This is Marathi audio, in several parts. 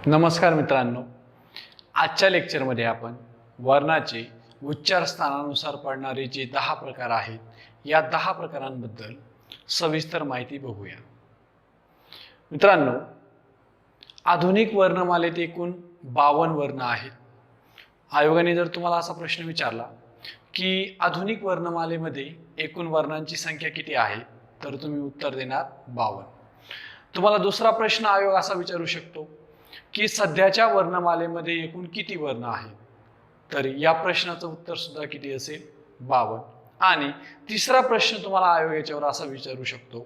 नमस्कार मित्रांनो, आजच्या लेक्चरमध्ये आपण वर्णाचे उच्चार स्थानानुसार पडणारे जे 10 प्रकार आहेत, या 10 प्रकारांबद्दल सविस्तर माहिती बघूया. मित्रांनो, आधुनिक वर्णमालेत एकूण 52 वर्ण आहेत. आयोगाने जर तुम्हाला असा प्रश्न विचारला की आधुनिक वर्णमालेमध्ये एकूण वर्णांची संख्या किती आहे, तर तुम्ही उत्तर देणार 52. तुम्हाला दुसरा प्रश्न आयोग असा विचारू शकतो की सध्याच्या वर्णमालेमध्ये एकूण किती वर्ण आहेत, तर या प्रश्नाचं उत्तर सुद्धा किती असेल, 52. आणि तिसरा प्रश्न तुम्हाला आयोग याच्यावर असा विचारू शकतो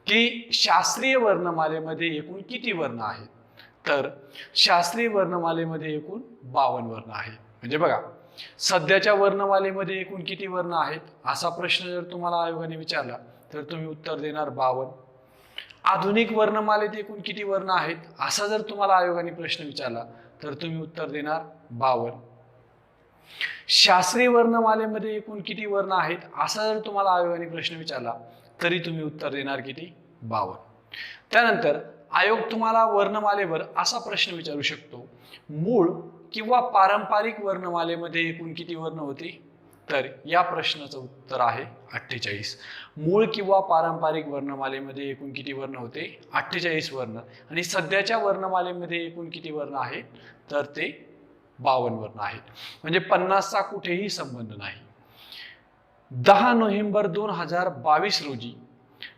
की शास्त्रीय वर्णमालेमध्ये एकूण किती वर्ण आहेत, तर शास्त्रीय वर्णमालेमध्ये एकूण 52 वर्ण आहेत. म्हणजे बघा, सध्याच्या वर्णमालेमध्ये एकूण किती वर्ण आहेत असा प्रश्न जर तुम्हाला आयोगाने विचारला तर तुम्ही उत्तर देणार 52. आधुनिक वर्णमालेत एकूण किती वर्ण आहेत असा जर तुम्हाला आयोगाने प्रश्न विचारला तर तुम्ही उत्तर देणार 52. शास्त्रीय वर्णमालेमध्ये एकूण किती वर्ण आहेत असा जर तुम्हाला आयोगाने प्रश्न विचारला तरी तुम्ही उत्तर देणार किती, 52. त्यानंतर आयोग तुम्हाला वर्णमालेवर असा प्रश्न विचारू शकतो, मूळ किंवा पारंपरिक वर्णमालेमध्ये एकूण किती वर्ण होते, तर या प्रश्नाचं उत्तर आहे 48. मूळ किंवा पारंपरिक वर्णमालेमध्ये एकूण किती वर्ण होते, 48 वर्ण. आणि सध्याच्या वर्णमालेमध्ये एकूण किती वर्ण आहेत, तर ते 52 वर्ण आहेत. म्हणजे 50चा कुठेही संबंध नाही. 10 नोव्हेंबर 2022 रोजी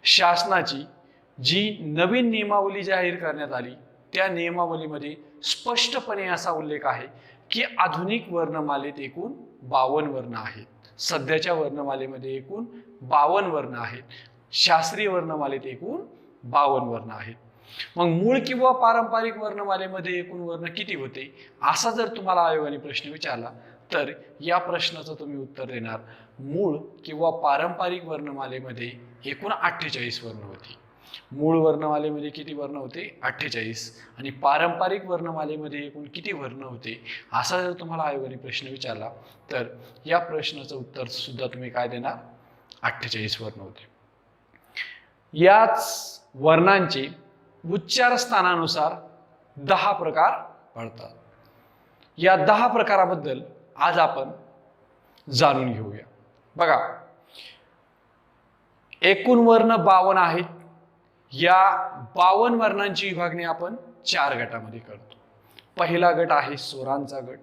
शासनाची जी नवीन नियमावली जाहीर करण्यात आली त्या नियमावलीमध्ये स्पष्टपणे असा उल्लेख आहे की आधुनिक वर्णमालेत एकूण 52 वर्ण आहेत. सध्याच्या वर्णमालेमध्ये एकूण 52 वर्ण आहेत. शास्त्रीय वर्णमालेत एकूण 52 वर्ण आहेत. मग मूळ किंवा पारंपरिक वर्णमालेमध्ये एकूण वर्ण किती होते असा जर तुम्हाला आयोगाने प्रश्न विचारला तर या प्रश्नाचं तुम्ही उत्तर देणार, मूळ किंवा पारंपरिक वर्णमालेमध्ये एकूण 48 वर्ण होते. मूळ वर्णमालेमध्ये किती वर्ण होते, 48. आणि पारंपरिक वर्णमालेमध्ये एकूण किती वर्ण होते असा जर तुम्हाला आयोगाने प्रश्न विचारला तर या प्रश्नाचं उत्तर सुद्धा तुम्ही काय देणार, 48 वर्ण होते. याच वर्णांचे उच्चार स्थानानुसार 10 प्रकार पडतात. या 10 प्रकाराबद्दल आज आपण जाणून घेऊया. बघा, एकूण वर्ण 52 आहेत. या 52 वर्णांची विभागणी आपण 4 गटामध्ये करतो. पहिला गट आहे स्वरांचा गट,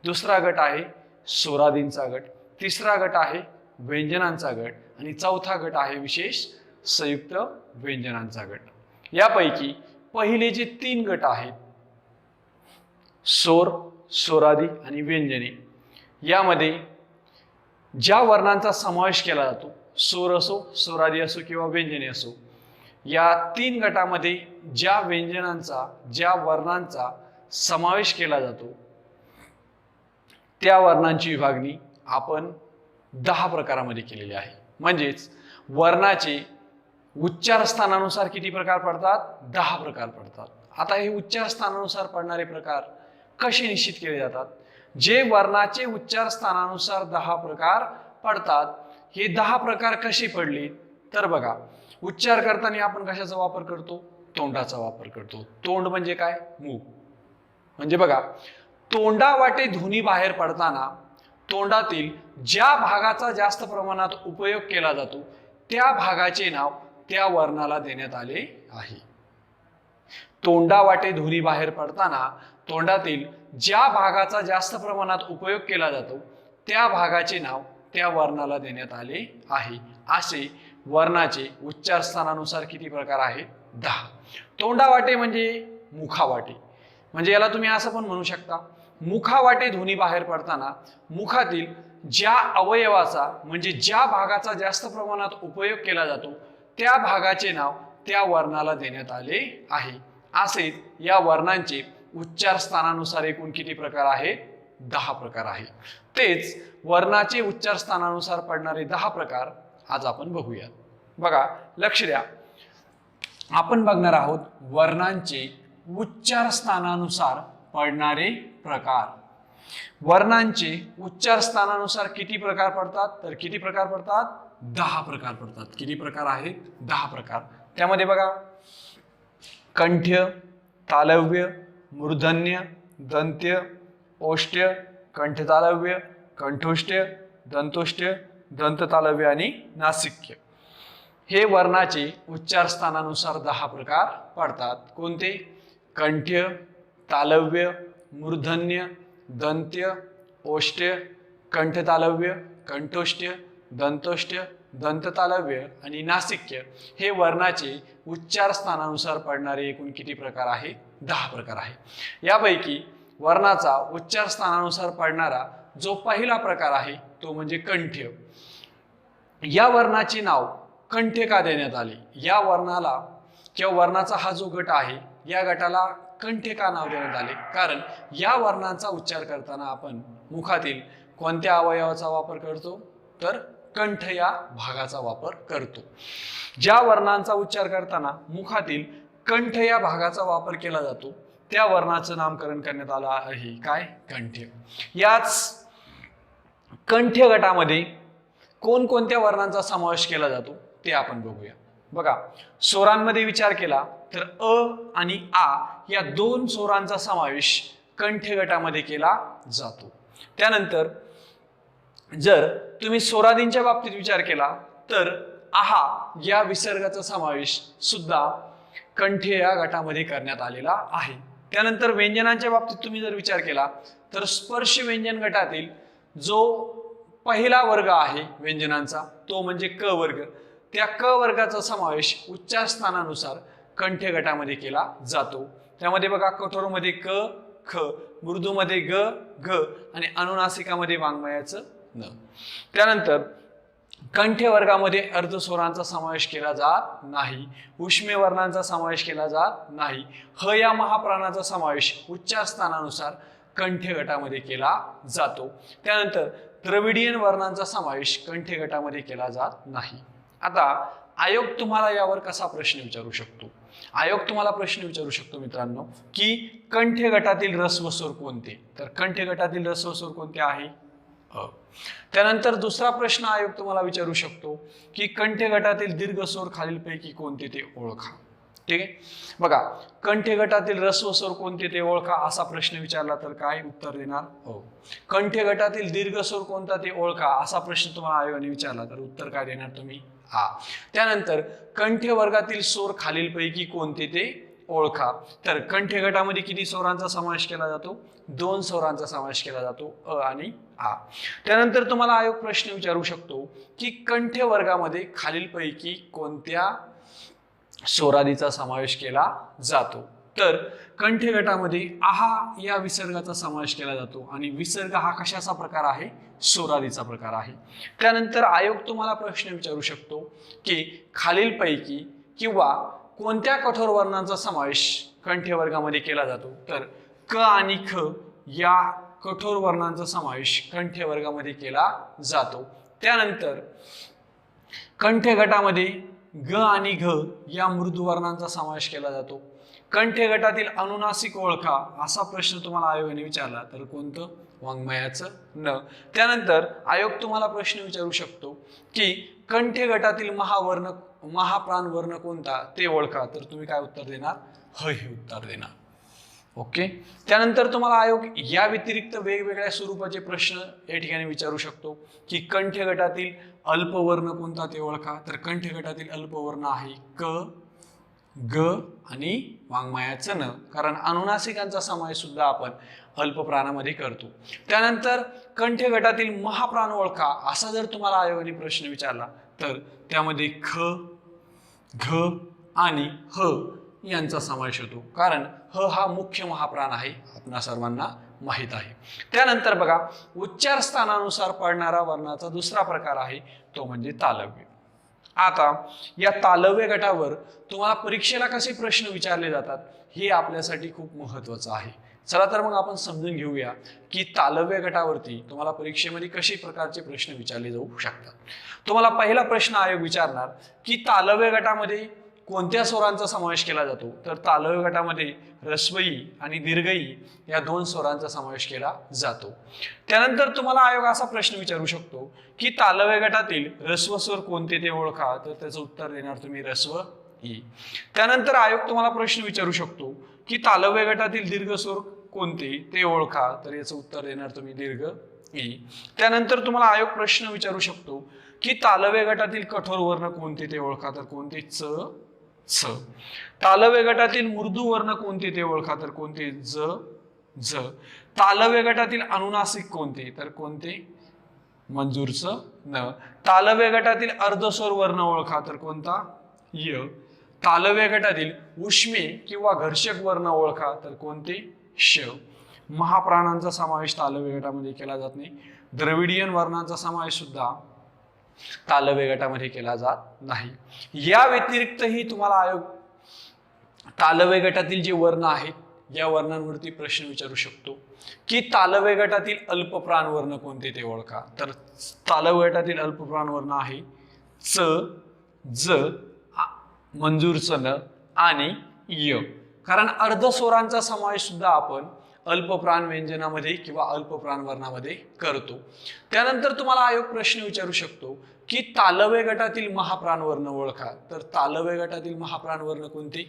दुसरा गट आहे स्वरादींचा गट, तिसरा गट आहे व्यंजनांचा गट आणि चौथा गट आहे विशेष संयुक्त व्यंजनांचा गट. यापैकी पहिले जे 3 गट आहेत, स्वर, स्वरादी आणि व्यंजने, यामध्ये ज्या वर्णांचा समावेश केला जातो, स्वर असो, स्वरादी असो किंवा व्यंजने असो, या 3 गटामध्ये ज्या व्यंजनांचा, ज्या वर्णांचा समावेश केला जातो त्या वर्णांची विभागणी आपण 10 प्रकारामध्ये केलेली आहे. म्हणजेच वर्णाचे उच्चार स्थानानुसार किती प्रकार पडतात, 10 प्रकार पडतात. आता हे उच्चार स्थानानुसार पडणारे प्रकार कसे निश्चित केले जातात? जे वर्णाचे उच्चार स्थानानुसार 10 प्रकार पडतात, हे 10 प्रकार कसे पडले, तर बघा, उच्चार करताना आपण कशाचा वापर करतो, तोंडाचा वापर करतो. तोंड म्हणजे काय, मुख. म्हणजे बघा, तोंडावाटे ध्वनी बाहेर पडताना तोंडातील ज्या भागाचा जास्त प्रमाणात उपयोग केला जातो त्या भागाचे नाव त्या वर्णाला देण्यात आले आहे. तोंडावाटे ध्वनी बाहेर पडताना तोंडातील ज्या भागाचा जास्त प्रमाणात उपयोग केला जातो त्या भागाचे नाव त्या वर्णाला देण्यात आले आहे. असे वर्णाचे उच्चार स्थानानुसार किती प्रकार आहेत, 10. तोंडावाटे म्हणजे मुखावाटे. म्हणजे याला तुम्ही असं पण म्हणू शकता, मुखावाटे ध्वनी बाहेर पडताना मुखातील ज्या अवयवाचा म्हणजे ज्या भागाचा जास्त प्रमाणात उपयोग केला जातो त्या भागाचे नाव त्या वर्णाला देण्यात आले आहे. असे या वर्णांचे उच्चार स्थानानुसार एकूण किती प्रकार आहेत, 10 प्रकार आहेत. तेच वर्णाचे उच्चार स्थानानुसार पडणारे 10 प्रकार आज आपण बघूया. बघा, लक्ष द्या, आपण बघणार आहोत वर्णांचे उच्चार स्थानानुसार पडणारे प्रकार. वर्णांचे उच्चार स्थानानुसार किती प्रकार पडतात, तर किती प्रकार पडतात, 10 प्रकार पडतात. किती प्रकार आहेत, 10 प्रकार. त्यामध्ये बघा, कंठ्य, तालव्य, मूर्धन्य, दंत्य, ओष्ट्य, कंठतालव्य, कंठोष्ट्य, दंतोष्ट्य, दंततालव्य आणि नासिक्य. हे वर्णाचे उच्चार स्थानानुसार 10 प्रकार पडतात. कोणते? कंठ्य, तालव्य, मूर्धन्य, दंत्य, ओष्ट्य, कंठतालव्य, कंठोष्ट्य, दंतोष्ट्य, दंततालव्य आणि नासिक्य. हे वर्णाचे उच्चार स्थानानुसार पडणारे एकूण किती प्रकार आहे? 10 प्रकार आहे. यापैकी वर्णाचा उच्चार स्थानानुसार पडणारा जो पहिला प्रकार आहे तो म्हणजे कंठ्य. या वर्णाचे नाव कंठ्य का देण्यात आले? या वर्णाला किंवा वर्णाचा हा जो गट आहे या गटाला कंठ्य का नाव देण्यात आले? कारण या वर्णांचा उच्चार करताना आपण मुखातील कोणत्या अवयवाचा वापर करतो? तर कंठ या भागाचा वापर करतो. ज्या वर्णांचा उच्चार करताना मुखातील कंठ या भागाचा वापर केला जातो त्या वर्णाचं नामकरण करण्यात आलं आहे काय? कंठ्य. याच कंठ्य गटामध्ये कोणकोणत्या वर्णांचा समावेश केला जातो ते आपण बघूया. बघा, स्वरांमध्ये विचार केला तर अ आणि आ या 2 स्वरांचा समावेश कंठ्य गटामध्ये केला जातो. त्यानंतर जर तुम्ही स्वरादींच्या बाबतीत विचार केला तर आहा या विसर्गाचा समावेश सुद्धा कंठ्य या गटामध्ये करण्यात आलेला आहे. त्यानंतर व्यंजनांच्या बाबतीत तुम्ही जर विचार केला तर स्पर्श व्यंजन गटातील जो पहिला वर्ग आहे व्यंजनांचा तो म्हणजे क वर्ग. त्या क वर्गाचा समावेश उच्चार स्थानानुसार कंठ्य गटामध्ये केला जातो. त्यामध्ये बघा, कठोरमध्ये क, ख, मृदूमध्ये ग, घ आणि अनुनासिकामध्ये वाङ्मयाचं न. त्यानंतर कंठ्य वर्गामध्ये अर्धस्वरांचा समावेश केला जात नाही. उष्मे वर्णांचा समावेश केला जात नाही. ह या महाप्राणाचा समावेश उच्चार स्थानानुसार कंठ्य गटामध्ये केला जातो. त्यानंतर द्रविडियन वर्णांचा समावेश कंठ्य गटामध्ये केला जात नाही. आता आयोग तुम्हाला यावर कसा प्रश्न विचारू शकतो? आयोग तुम्हाला प्रश्न विचारू शकतो मित्रांनो की कंठ्य गटातील रस्व स्वर कोणते? तर कंठ्य गटातील रस्व स्वर कोणते आहे? अ. त्यानंतर दुसरा प्रश्न आयोग तुम्हाला विचारू शकतो की कंठ्य गटातील दीर्घ स्वर खालीलपैकी कोणते ते ओळखा. ठीक आहे, बघा, कंठ्य गटातील रस्व स्वर कोणते ते ओळखा असा प्रश्न विचारला तर काय उत्तर देणार? हो. कंठ्य गटातील दीर्घ स्वर कोणता ते ओळखा असा प्रश्न तुम्हाला आयोगाने विचारला तर उत्तर काय देणार तुम्ही? आ. त्यानंतर कंठ्य वर्गातील स्वर खालीलपैकी कोणते ते ओळखा. तर कंठ्य गटामध्ये किती स्वरांचा समावेश केला जातो? 2 स्वरांचा समावेश केला जातो, अ आणि आ. त्यानंतर तुम्हाला आयोग प्रश्न विचारू शकतो की कंठ्य वर्गामध्ये खालीलपैकी कोणत्या स्वरादीचा समावेश केला जातो? तर कंठ्य गटामध्ये आहा या विसर्गाचा समावेश केला जातो आणि विसर्ग हा कशाचा प्रकार आहे? स्वरादीचा प्रकार आहे. त्यानंतर आयोग तुम्हाला प्रश्न विचारू शकतो की खालीलपैकी किंवा कोणत्या कठोर वर्णांचा समावेश कंठ्य वर्गामध्ये केला जातो? तर क आणि ख या कठोर वर्णांचा समावेश कंठ्य वर्गामध्ये केला जातो. त्यानंतर कंठ्य गटामध्ये ग आणि घ या मृदू वर्णांचा समावेश केला जातो. कंठ्य गटातील अनुनासिक ओळखा असा प्रश्न तुम्हाला आयोगाने विचारला तर कोणतं? वाङ्मयाचं न. त्यानंतर आयोग तुम्हाला प्रश्न विचारू शकतो की कंठ्य गटातील महाप्राण वर्ण कोणता ते ओळखा तर तुम्ही काय उत्तर देणार? ह हे उत्तर देणार. ओके. त्यानंतर तुम्हाला आयोग या व्यतिरिक्त वेगवेगळ्या स्वरूपाचे प्रश्न या ठिकाणी विचारू शकतो की कंठ्य गटातील अल्पवर्ण कोणता ते ओळखा. तर कंठ्य गटातील अल्पवर्ण आहे क, ग आणि वाङ्मयाचं न. कारण अनुनासिकांचा समावेश सुद्धा आपण अल्पप्राणामध्ये करतो. त्यानंतर कंठ्य गटातील महाप्राण ओळखा असा जर तुम्हाला आयोगाने प्रश्न विचारला तर त्यामध्ये ख, घ आणि ह यांचा समावेश होतो. कारण ह हा मुख्य महाप्राण आहे, आपणा सर्वांना माहित आहे. त्यानंतर बघा, उच्चार स्थानानुसार पडणारा वर्णाचा दुसरा प्रकार आहे तो म्हणजे तालव्य. आता या तालव्य गटावर तुम्हाला परीक्षेला कसे प्रश्न विचारले जातात हे आपल्यासाठी खूप महत्त्वाचं आहे. चला तर मग आपण समजून घेऊया की तालव्य गटावरती तुम्हाला परीक्षेमध्ये कशा प्रकारचे प्रश्न विचारले जाऊ शकतात. तुम्हाला पहिला प्रश्न आयोग विचारणार की तालव्य गटामध्ये कोणत्या स्वरांचा समावेश केला जातो. तर तालव्य गटामध्ये ऱ्हस्वई आणि दीर्घई या 2 स्वरांचा समावेश केला जातो. त्यानंतर तुम्हाला आयोग असा प्रश्न विचारू शकतो की तालव्य गटातील ऱ्हस्व स्वर कोणते ते ओळखा. तर त्याचं उत्तर देणार तुम्ही ऱ्हस्व ई. त्यानंतर आयोग तुम्हाला प्रश्न विचारू शकतो की तालव्य गटातील दीर्घ स्वर कोणते ते ओळखा, तर याचं उत्तर देणार तुम्ही दीर्घ ई. त्यानंतर तुम्हाला आयोग प्रश्न विचारू शकतो की तालव्य गटातील कठोर वर्ण कोणते ते ओळखा, तर कोणते च छ. तालव्य गटातील मृदू वर्ण कोणते ते ओळखा, तर कोणते ज झ. तालव्य गटातील अनुनासिक कोणते, तर कोणते मंजूरचं न. तालव्य गटातील अर्धस्वर वर्ण ओळखा, तर कोणता य. तालव्य गटातील उष्मे किंवा घर्षक वर्ण ओळखा, तर कोणते श. महाप्राणांचा समावेश तालव्य गटामध्ये केला जात नाही. द्रविडियन वर्णांचा समावेश सुद्धा तालव्य गटामध्ये केला जात नाही. या व्यतिरिक्तही तुम्हाला आयोग तालव्य गटातील जे वर्ण आहेत या वर्णांवरती प्रश्न विचारू शकतो की तालव्य गटातील अल्पप्राण वर्ण कोणते ते ओळखा. तर तालव्य गटातील अल्पप्राण वर्ण आहे च, ज, मंजूरचं न आणि य. कारण अर्धस्वरांचा समावेश सुद्धा आपण अल्पप्राण व्यंजनामध्ये किंवा अल्पप्राण वर्णामध्ये करतो. त्यानंतर तुम्हाला आयोग प्रश्न विचारू शकतो की तालव्य गटातील महाप्राण वर्ण ओळखा. तर तालव्य गटातील महाप्राण वर्ण कोणते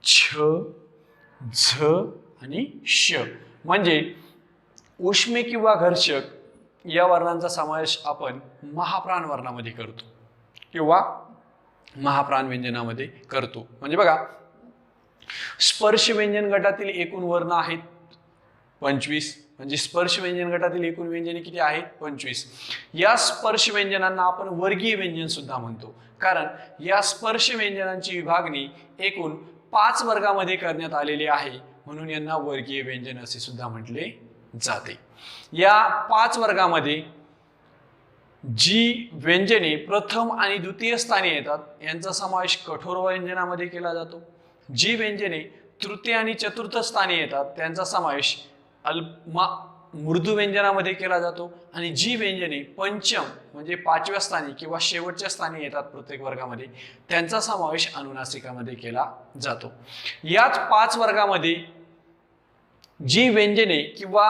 छ, झ आणि श. म्हणजे उष्मे किंवा घर्षक या वर्णांचा समावेश आपण महाप्राण वर्णामध्ये करतो किंवा महाप्राण व्यंजनामध्ये करतो. म्हणजे बघा, स्पर्श व्यंजन गटातील एकूण वर्ण आहेत 25. म्हणजे स्पर्श व्यंजन गटातील एकूण व्यंजने किती आहेत 25. या स्पर्श व्यंजनांना आपण वर्गीय व्यंजन सुद्धा म्हणतो, कारण या स्पर्श व्यंजनांची विभागणी एकूण 5 वर्गामध्ये करण्यात आलेली आहे, म्हणून यांना वर्गीय व्यंजन असे सुद्धा म्हटले जाते. या 5 वर्गामध्ये जी व्यंजने प्रथम आणि द्वितीय स्थानी येतात यांचा समावेश कठोर व्यंजनामध्ये केला जातो. जी व्यंजने तृतीय आणि चतुर्थ स्थानी येतात त्यांचा समावेश मृदू व्यंजनामध्ये केला जातो. आणि जी व्यंजने पंचम म्हणजे 5व्या स्थानी किंवा शेवटच्या स्थानी येतात प्रत्येक वर्गामध्ये त्यांचा समावेश अनुनासिकामध्ये केला जातो. याच 5 वर्गामध्ये जी व्यंजने किंवा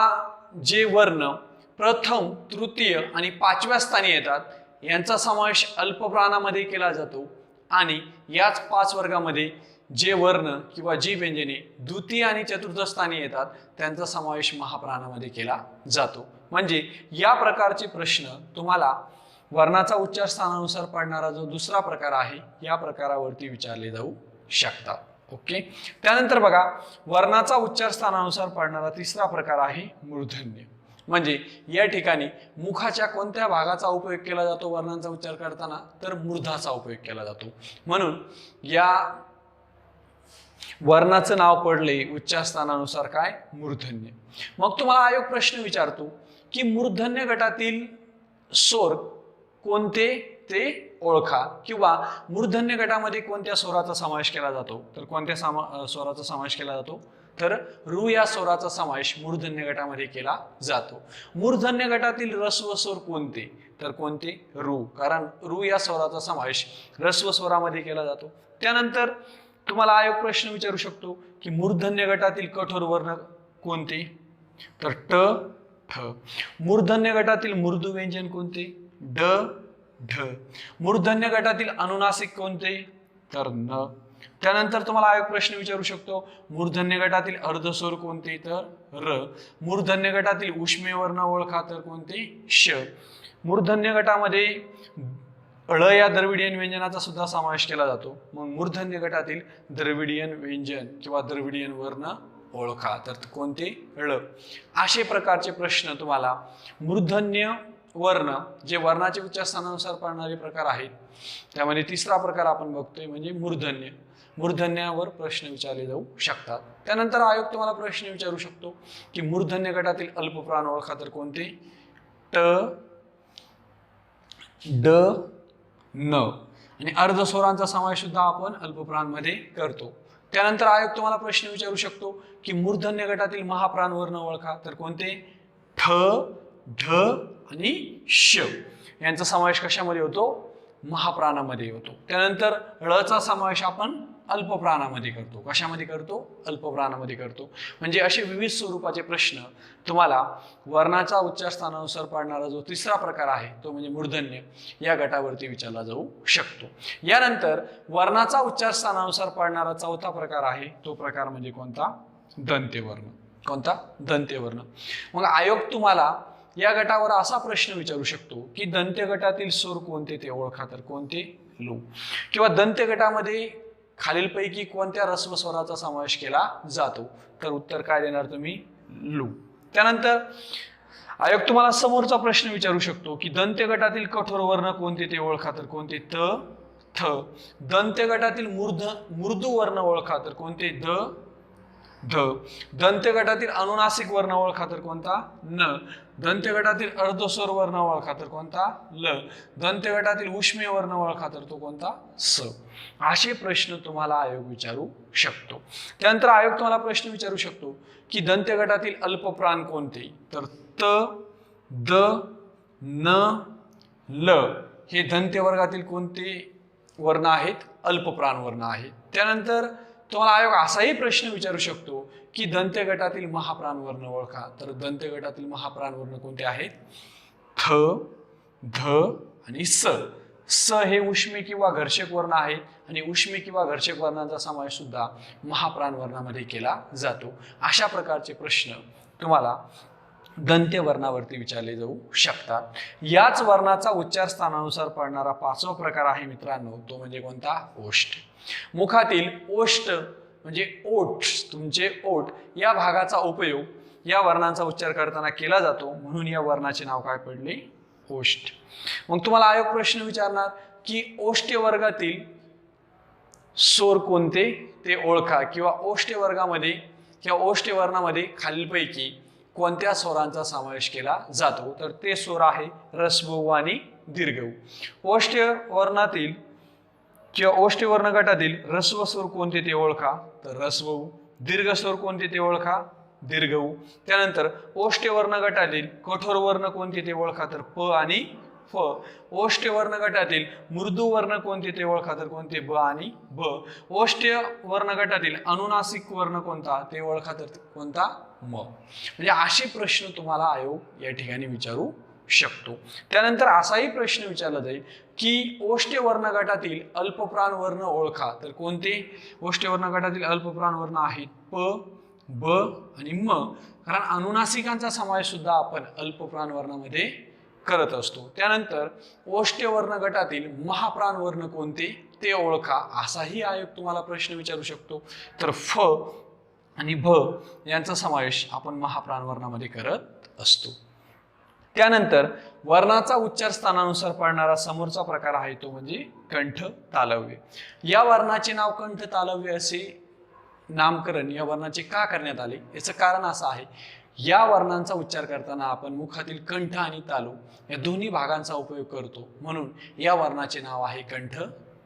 जे वर्ण प्रथम, तृतीय आणि 5व्या स्थानी येतात यांचा समावेश अल्पप्राणामध्ये केला जातो. आणि याच 5 वर्गामध्ये जे वर्ण किंवा जी व्यंजने द्वितीय आणि चतुर्थ स्थानी येतात त्यांचा समावेश महाप्राणामध्ये केला जातो. म्हणजे या प्रकारचे प्रश्न तुम्हाला वर्णाचा उच्चार स्थानानुसार पडणारा जो दुसरा प्रकार आहे या प्रकारावरती विचारले जाऊ शकतात. ओके. त्यानंतर बघा, वर्णाचा उच्चार स्थानानुसार पडणारा तिसरा प्रकार आहे मूर्धन्य. म्हणजे या ठिकाणी मुखाच्या कोणत्या भागाचा उपयोग केला जातो वर्णांचा उच्चार करताना, तर मूर्धाचा उपयोग केला जातो. म्हणून या वर्णाचं नाव पडले उच्चार स्थानानुसार काय मूर्धन्य. मग तुम्हाला आयोग प्रश्न विचारतो की मूर्धन्य गटातील स्वर कोणते ते ओळखा, किंवा मूर्धन्य गटामध्ये कोणत्या स्वराचा समावेश केला जातो, तर कोणत्या स्वराचा समावेश केला जातो, तर रू या स्वराचा समावेश मूर्धन्य गटामध्ये केला जातो. मूर्धन्य गटातील ऱ्हस्व स्वर कोणते, तर कोणते रू, कारण रू या स्वराचा समावेश ऱ्हस्व स्वरामध्ये केला जातो. त्यानंतर तुम्हाला आयोग प्रश्न विचारू शकतो की मूर्धन्य गटातील कठोर वर्ण कोणते, तर ट, ठ. मूर्धन्य गटातील मृदू व्यंजन कोणते, ड, ढ. मूर्धन्य गटातील अनुनासिक कोणते, तर न. त्यानंतर तुम्हाला आयोग प्रश्न विचारू शकतो मूर्धन्य गटातील अर्धस्वर कोणते, तर र. मूर्धन्य गटातील उष्मे वर्ण ओळखा, तर कोणते श. मूर्धन्य गटामध्ये ळ या द्रविडियन व्यंजनाचा सुद्धा समावेश केला जातो. मग मूर्धन्य गटातील द्रविडियन व्यंजन किंवा द्रविडियन वर्ण ओळखा, तर कोणते ळ. असे प्रकारचे प्रश्न तुम्हाला मूर्धन्य वर्ण जे वर्णाचे उच्चार स्थानानुसार पडणारे प्रकार आहेत त्यामध्ये तिसरा प्रकार आपण बघतोय म्हणजे मूर्धन्य. मूर्धन्यावर प्रश्न विचारले जाऊ शकतात. त्यानंतर आयोग तुम्हाला प्रश्न विचारू शकतो की मूर्धन्य गटातील अल्पप्राण ओळखा, तर कोणते ट, ड, न. आणि अर्धस्वरांचा समावेश सुद्धा आपण अल्पप्राण मध्ये करतो. त्यानंतर आयोग तुम्हाला प्रश्न विचारू शकतो की मूर्धन्य गटातील महाप्राण वर्ण ओळखा, तर कोणते ठ, ढ आणि श. यांचा समावेश कशामध्ये होतो, महाप्राणामध्ये होतो. त्यानंतर ळचा समावेश आपण अल्पप्राणामध्ये करतो. कशामध्ये करतो? अल्पप्राणामध्ये करतो. म्हणजे असे विविध स्वरूपाचे प्रश्न तुम्हाला वर्णाचा उच्चार स्थानानुसार पाडणारा जो तिसरा प्रकार आहे तो म्हणजे मूर्धन्य या गटावरती विचारला जाऊ शकतो. यानंतर वर्णाचा उच्चार स्थानानुसार पाडणारा चौथा प्रकार आहे तो प्रकार म्हणजे कोणता? दंत्यवर्ण. कोणता? दंत्यवर्ण. मग आयोग तुम्हाला या गटावर असा प्रश्न विचारू शकतो की दंत्य गटातील स्वर कोणते ते ओळखा, तर कोणते? लू. किंवा दंत्य गटामध्ये खालीलपैकी कोणत्या रस्व स्वराचा समावेश केला जातो, तर उत्तर काय देणार तुम्ही? लू. त्यानंतर आयोग तुम्हाला समोरचा प्रश्न विचारू शकतो की दंत्य गटातील कठोर वर्ण कोणते ते ओळखा, तर कोणते? त, थ. दंत्य गटातील मृदू वर्ण ओळखा, तर कोणते? द, ध. दंत्य गटातील अनुनासिक वर्ण ओळखा, तर कोणता? न. दंत्य गटातील अर्धस्वर वर्ण ओळखा, तर कोणता? ल. दंत्य गटातील उष्मीय वर्ण ओळखा, तर तो कोणता? स. असे प्रश्न तुम्हाला आयोग विचारू शकतो. त्यानंतर आयोग तुम्हाला प्रश्न विचारू शकतो की दंत्य गटातील अल्पप्राण कोणते, तर त, द, न, ल हे दंत्य वर्गातील कोणते वर्ण आहेत? अल्पप्राण वर्ण आहेत. त्यानंतर तुम्हाला आयोग असाही प्रश्न विचारू शकतो की दंत्य गटातील महाप्राण वर्ण ओळखा, तर दंत्य गटातील महाप्राण वर्ण कोणते आहेत? थ, ध आणि स. स हे उष्मी किंवा घर्षक वर्ण आहेत आणि उष्मी किंवा घर्षक वर्णांचा समावेश सुद्धा महाप्राण वर्णामध्ये केला जातो. अशा प्रकारचे प्रश्न तुम्हाला दंत्य वर्णावरती विचारले जाऊ शकतात. याच वर्णाचा उच्चार स्थानानुसार पडणारा पाचवा प्रकार आहे मित्रांनो, तो म्हणजे कोणता? ओष्ठ. मुखातील ओष्ठ म्हणजे ओठ, तुमचे ओठ या भागाचा उपयोग या वर्णांचा उच्चार करताना केला जातो, म्हणून या वर्णाचे नाव काय पडले? ओष्ठ. मग तुम्हाला आयोग प्रश्न विचारणार की ओष्ठ वर्गातील स्वर कोणते ते ओळखा, किंवा ओष्ठ वर्गामध्ये किंवा ओष्ठ वर्णामध्ये खालीलपैकी कोणत्या स्वरांचा समावेश केला जातो, तर ते स्वर आहे ऱ्हस्व आणि दीर्घ. ओष्ठ वर्णातील किंवा ओष्ठ वर्ण गटातील ऱ्हस्व स्वर कोणते ते ओळखा, तर ऱ्हस्व. दीर्घ स्वर कोणते ते ओळखा, दीर्घ. त्यानंतर ओष्ठ वर्ण गटातील कठोर वर्ण कोणते ते ओळखा, तर प आणि फ. ओष्ठ वर्ण गटातील मृदू वर्ण कोणते ते ओळखा, तर कोणते? ब आणि ब. ओष्ठ वर्ण गटातील अनुनासिक वर्ण कोणता ते ओळखा, तर कोणता? म. म्हणजे असे प्रश्न तुम्हाला आयोग या ठिकाणी विचारू शकतो. त्यानंतर असाही प्रश्न विचारला जाईल की ओष्ठ वर्ण गटातील अल्पप्राण वर्ण ओळखा, तर कोणते? ओष्ठ वर्ण गटातील अल्पप्राण वर्ण आहेत प, ब आणि म. कारण अनुनासिकांचा समावेश सुद्धा आपण अल्पप्राण वर्णामध्ये करत असतो. त्यानंतर ओष्ठ वर्ण गटातील महाप्राण वर्ण कोणते ते ओळखा, असाही आयोग तुम्हाला प्रश्न विचारू शकतो. तर फ आणि भ यांचा समावेश आपण महाप्राण वर्णामध्ये करत असतो. त्यानंतर वर्णाचा उच्चार स्थानानुसार पडणारा समोरचा प्रकार आहे तो म्हणजे कंठ तालव्य. या वर्णाचे नाव कंठ तालव्य असे नामकरण या वर्णाचे का करण्यात आले, याचं कारण असं आहे, या वर्णांचा उच्चार करताना आपण मुखातील कंठ आणि तालू या दोन्ही भागांचा उपयोग करतो, म्हणून या वर्णाचे नाव आहे कंठ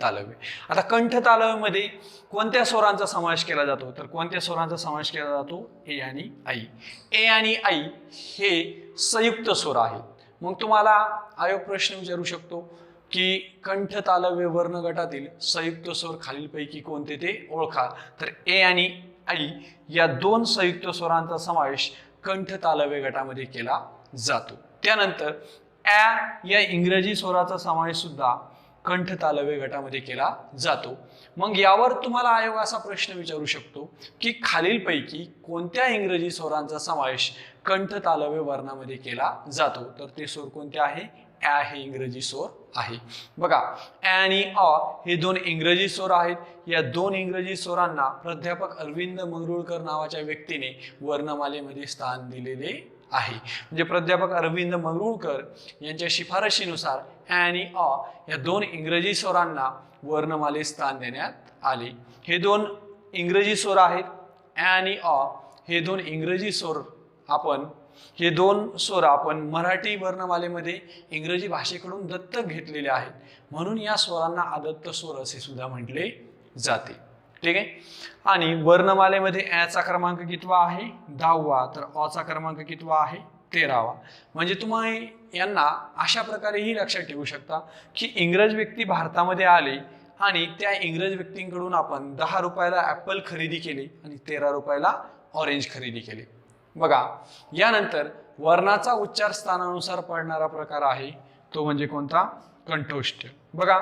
तालव्य. आता कंठ तालव्यामध्ये कोणत्या स्वरांचा समावेश केला जातो, तर कोणत्या स्वरांचा समावेश केला जातो? ए आणि आई. ए आणि आई हे संयुक्त स्वर आहेत. मग तुम्हाला आयोग प्रश्न विचारू शकतो की कंठ तालव्य वर्ण गटातील संयुक्त स्वर खालीलपैकी कोणते ते ओळखा, तर ए आणि आई या दोन संयुक्त स्वरांचा समावेश कंठ तालव्य गटामध्ये केला जातो. त्यानंतर ॲ या इंग्रजी स्वराचा समावेश सुद्धा कंठ तालव्य गटामध्ये केला जातो. मग यावर तुम्हाला आयोग असा प्रश्न विचारू शकतो की खालीलपैकी कोणत्या इंग्रजी स्वरांचा समावेश कंठ तालव्य वर्णामध्ये केला जातो, तर ते स्वर कोणते आहे? ॲ हे इंग्रजी स्वर आहे. बघा, ॲ आणि अ हे दोन इंग्रजी स्वर आहेत. या दोन इंग्रजी स्वरांना प्राध्यापक अरविंद मंगरुळकर नावाच्या व्यक्तीने वर्णमालेमध्ये स्थान दिलेले आहे. म्हणजे प्राध्यापक अरविंद मंगरुळकर यांच्या शिफारशीनुसार ॲ आणि अ या दोन इंग्रजी स्वरांना वर्णमालेत स्थान देण्यात आले. हे दोन इंग्रजी स्वर आहेत. ॲ आणि अ हे दोन इंग्रजी स्वर हे दोन स्वर आपण मराठी वर्णमालेमध्ये इंग्रजी भाषेकडून दत्तक घेतलेले आहेत, म्हणून या स्वरांना आदत्त स्वर असे सुद्धा म्हटले जाते. ठीक आहे. आणि वर्णमालेमध्ये ॲचा क्रमांक कितवा आहे? 10वा. तर अचा क्रमांक कितवा आहे? 13वा. म्हणजे तुम्ही यांना अशा प्रकारेही लक्षात ठेवू शकता की इंग्रज व्यक्ती भारतामध्ये आले आणि त्या इंग्रज व्यक्तींकडून आपण 10 रुपयाला ऍपल खरेदी केले आणि 13 रुपयाला ऑरेंज खरेदी केले. बघा, यानंतर वर्णाचा उच्चार स्थानानुसार पडणारा प्रकार आहे तो म्हणजे कोणता? कंठोष्ठ. बघा,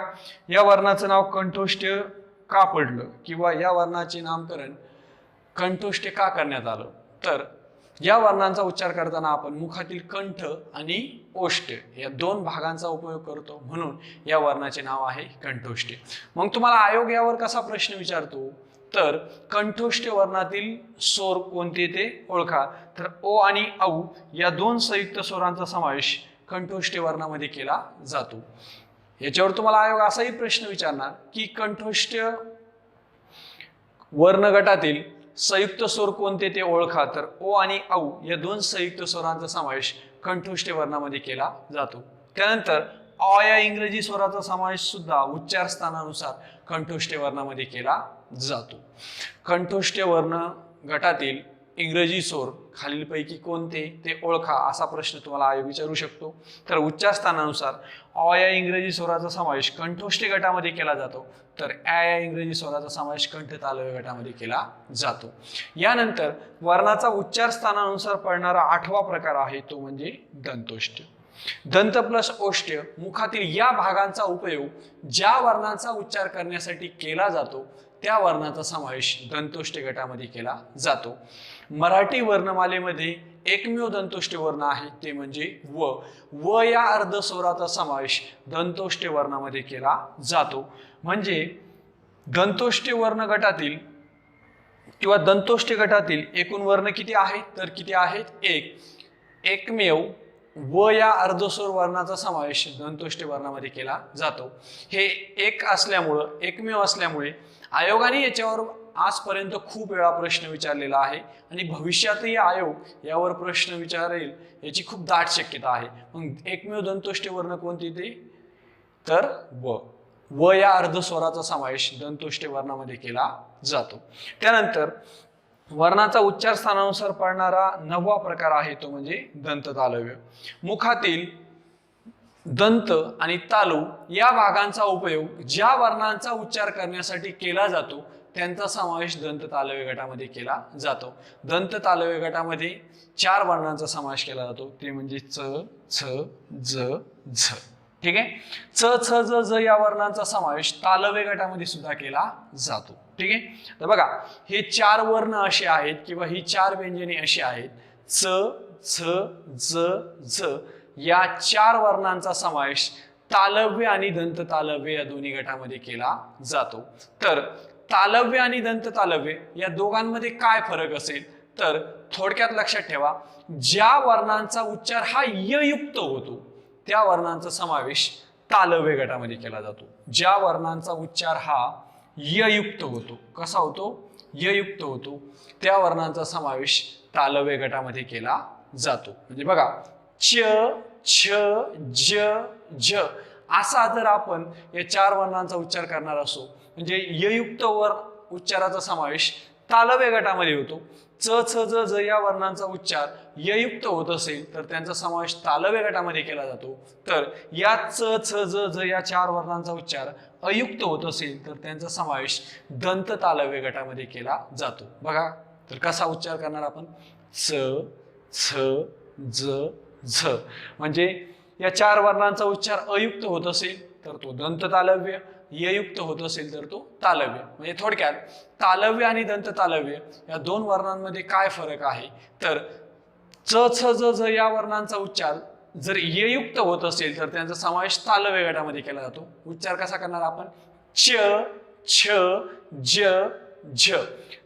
या वर्णाचं नाव कंठोष्ठ का पडलं किंवा या वर्णाचे नामकरण कंठोष्ठ का करण्यात आलं? तर या वर्णांचा उच्चार करताना आपण मुखातील कंठ आणि ओष्ठ या दोन भागांचा उपयोग करतो, म्हणून या वर्णाचे नाव आहे कंठोष्ठ. मग तुम्हाला आयोग यावर कसा प्रश्न विचारतो? तर कंठोष्ठ वर्णातील स्वर कोणते ते ओळखा. तर ओ आणि औ या दोन संयुक्त स्वरांचा समावेश कंठोष्ठ वर्णामध्ये केला जातो. याच्यावर तुम्हाला आयोग असाही प्रश्न विचारणार की कंठोष्ठ वर्ण गटातील संयुक्त स्वर कोणते ते ओळखा. तर ओ आणि औ या दोन संयुक्त स्वरांचा समावेश कंठोष्ठ वर्णामध्ये केला जातो. त्यानंतर अ या इंग्रजी स्वराचा समावेश सुद्धा उच्चार स्थानानुसार कंठोष्ठ वर्णामध्ये केला जातो. कंठोष्ठ वर्ण गटातील इंग्रजी स्वर खालीलपैकी कोणते ते ओळखा असा प्रश्न तुम्हाला आयोग विचारू शकतो. तर उच्चार स्थानानुसार अ या इंग्रजी स्वराचा समावेश कंठोष्ठ गटामध्ये केला जातो, तर ॲ या इंग्रजी स्वराचा समावेश कंठ तालव्य गटामध्ये केला जातो. यानंतर वर्णाचा उच्चार स्थानानुसार पडणारा 8वा प्रकार आहे तो म्हणजे दंतोष्ठ. दंत प्लस ओष्ठ मुखातील या भागांचा उपयोग ज्या वर्णांचा उच्चार करण्यासाठी केला जातो त्या वर्णाचा समावेश दंतोष्ठ गटामध्ये केला जातो. मराठी वर्णमालेमध्ये एकमेव दंतोष्ठ वर्ण आहे ते म्हणजे व. व या अर्धस्वराचा समावेश दंतोष्ठ वर्णामध्ये केला जातो. म्हणजे दंतोष्ठ वर्ण गटातील किंवा दंतोष्ठ गटातील एकूण वर्ण किती आहेत? तर किती आहेत? एक. एकमेव व या अर्धस्वर वर्णाचा समावेश दंतोष्ठ वर्णामध्ये केला जातो. हे एक असल्यामुळं, एकमेव असल्यामुळे आयोगाने याच्यावर आजपर्यंत खूप वेळा प्रश्न विचारलेला आहे आणि भविष्यातही आयोग यावर प्रश्न विचारेल याची खूप दाट शक्यता आहे. मग एकमेव दंतोष्ठ वर्ण कोणते ते? तर व. व या अर्धस्वराचा समावेश दंतोष्ठ वर्णामध्ये केला जातो. त्यानंतर वर्णाचा उच्चार स्थानानुसार पडणारा 9वा प्रकार आहे तो म्हणजे दंत तालव्य. मुखातील दंत आणि तालू या भागांचा उपयोग ज्या वर्णांचा उच्चार करण्यासाठी केला जातो त्यांचा समावेश दंत तालव्य गटामध्ये केला जातो. दंत तालव्य गटामध्ये 4 वर्णांचा समावेश केला जातो ते म्हणजे च, छ, ज, झ. ठीक आहे. च, छ, ज, झ या वर्णांचा समावेश तालव्य गटामध्ये सुद्धा केला जातो. ठीक आहे. तर बघा, हे 4 वर्ण असे आहेत किंवा ही 4 व्यंजने अशी आहेत. च, छ, ज, झ या 4 वर्णांचा समावेश तालव्य आणि दंत तालव्य या दोन्ही गटामध्ये केला जातो. तर तालव्य आणि दंत तालव्य या दोघांमध्ये काय फरक असेल? तर थोडक्यात लक्षात ठेवा, ज्या वर्णांचा उच्चार हा य युक्त होतो त्या वर्णांचा समावेश तालव्य गटामध्ये केला जातो. ज्या वर्णांचा उच्चार हा य युक्त होतो, कसा होतो? य युक्त होतो, त्या वर्णांचा समावेश तालव्य गटामध्ये केला जातो. म्हणजे बघा, च, छ, ज, झ असा जर आपण या 4 वर्णांचा उच्चार करणार असो म्हणजे ययुक्त वर्ण उच्चाराचा समावेश तालव्य गटामध्ये होतो. च, छ, ज, झ या वर्णांचा उच्चार ययुक्त होत असेल तर त्यांचा समावेश तालव्य गटामध्ये केला जातो. तर या च, छ, ज, झ या 4 वर्णांचा उच्चार अयुक्त होत असेल तर त्यांचा समावेश दंत तालव्य गटामध्ये केला जातो. बघा, तर कसा उच्चार करणार आपण? च, छ, ज, झ. म्हणजे या 4 वर्णांचा उच्चार अयुक्त होत असेल तर तो दंत तालव्य, ययुक्त होत असेल तर तो तालव्य. म्हणजे थोडक्यात तालव्य आणि दंत तालव्य या 2 वर्णांमध्ये काय फरक आहे? तर च, छ, ज, झ या वर्णांचा उच्चार जर ययुक्त होत असेल तर त्यांचा समावेश तालव्य गटामध्ये केला जातो. उच्चार कसा करणार आपण? च, छ, ज, झ.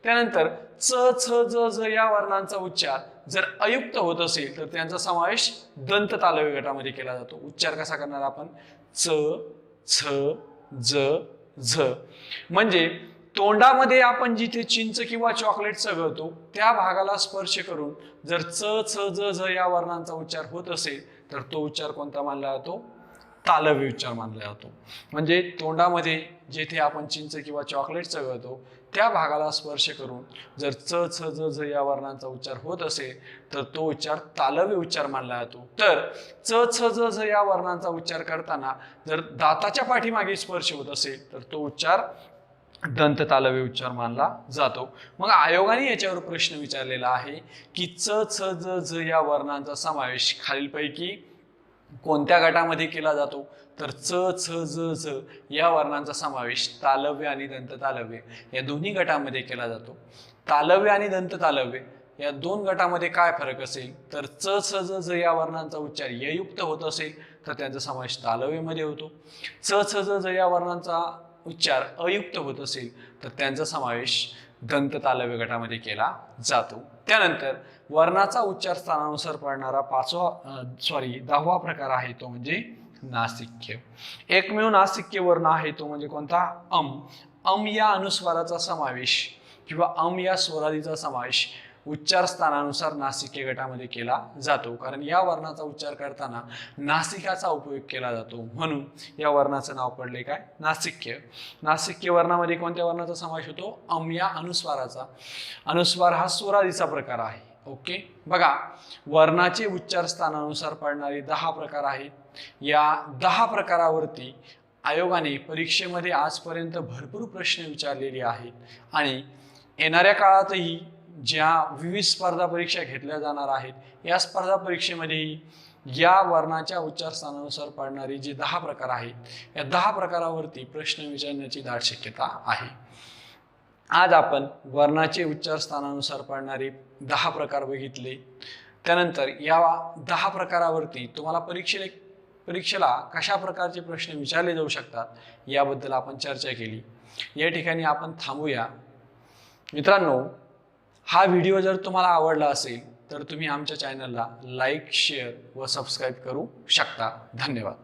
त्यानंतर च, छ, ज, झ या वर्णांचा उच्चार जर अयुक्त होत असेल तर त्यांचा समावेश दंत तालव्य गटामध्ये केला जातो. उच्चार कसा करणार आपण? च, छ, ज, झ. म्हणजे तोंडामध्ये आपण जिथे चिंच किंवा चॉकलेट चघळतो त्या भागाला स्पर्श करून जर च, छ, ज, झ या वर्णांचा उच्चार होत असेल तर तो उच्चार कोणता मानला जातो? तालव्य उच्चार मानला जातो. म्हणजे तोंडामध्ये जेथे आपण चिंच किंवा चॉकलेट चघळतो त्या भागाला स्पर्श करून जर च छ ज झ या वर्णांचा उच्चार होत असेल तर तो उच्चार तालव्य उच्चार मानला जातो. तर च छ ज झ या वर्णांचा उच्चार करताना जर दाताच्या पाठीमागे स्पर्श होत असेल तर तो उच्चार दंत तालव्य उच्चार मानला जातो. मग आयोगाने याच्यावर प्रश्न विचारलेला आहे की च छ ज झ या वर्णांचा समावेश खालीलपैकी कोणत्या गटामध्ये केला जातो. तर च छ ज झ या वर्णांचा समावेश तालव्य आणि दंत तालव्य या दोन्ही गटामध्ये केला जातो. तालव्य आणि दंत तालव्य या दोन गटामध्ये काय फरक असेल तर च छ ज झ या वर्णांचा उच्चार ययुक्त होत असेल तर त्यांचा समावेश तालव्यमध्ये होतो. च छ ज झ या वर्णांचा उच्चार अयुक्त होत असेल तर त्यांचा समावेश दंत तालव्य गटामध्ये केला जातो. त्यानंतर वर्णाचा उच्चार स्थानानुसार पडणारा 10वा प्रकार आहे तो म्हणजे नासिक्य. एकमेव नासिक्य वर्ण आहे तो म्हणजे कोणता? अम. अम या अनुस्वाराचा समावेश किंवा अम या स्वरादीचा समावेश उच्चार स्थानानुसार नासिक्य गटामध्ये केला जातो. कारण या वर्णाचा उच्चार करताना नासिकाचा उपयोग केला जातो म्हणून या वर्णाचं नाव पडले काय? नासिक्य. नासिक्य वर्णामध्ये कोणत्या वर्णाचा समावेश होतो? अम या अनुस्वाराचा. अनुस्वार हा स्वरादीचा प्रकार आहे. ओके, बघा वर्णाचे उच्चार स्थानानुसार पडणारे 10 प्रकार आहेत. या 10 प्रकारावरती आयोगाने परीक्षेमध्ये आजपर्यंत भरपूर प्रश्न विचारलेले आहेत आणि येणाऱ्या काळातही ज्या विविध स्पर्धा परीक्षा घेतल्या जाणार आहेत या स्पर्धा परीक्षेमध्येही या वर्णाच्या उच्चार स्थानानुसार पडणारे जे 10 प्रकार आहेत या 10 प्रकारावरती प्रश्न विचारण्याची दाट शक्यता आहे. आज आपण वर्णाचे उच्चार स्थानानुसार पडणारे 10 प्रकार बघितले. त्यानंतर या 10 प्रकारावरती तुम्हाला परीक्षेला कशा प्रकारचे प्रश्न विचारले जाऊ शकतात याबद्दल आपण चर्चा केली. या ठिकाणी आपण थांबूया. मित्रांनो, हा व्हिडिओ जर तुम्हाला आवडला असेल तर तुम्ही आमच्या चॅनलला लाईक, शेअर व सबस्क्राईब करू शकता. धन्यवाद.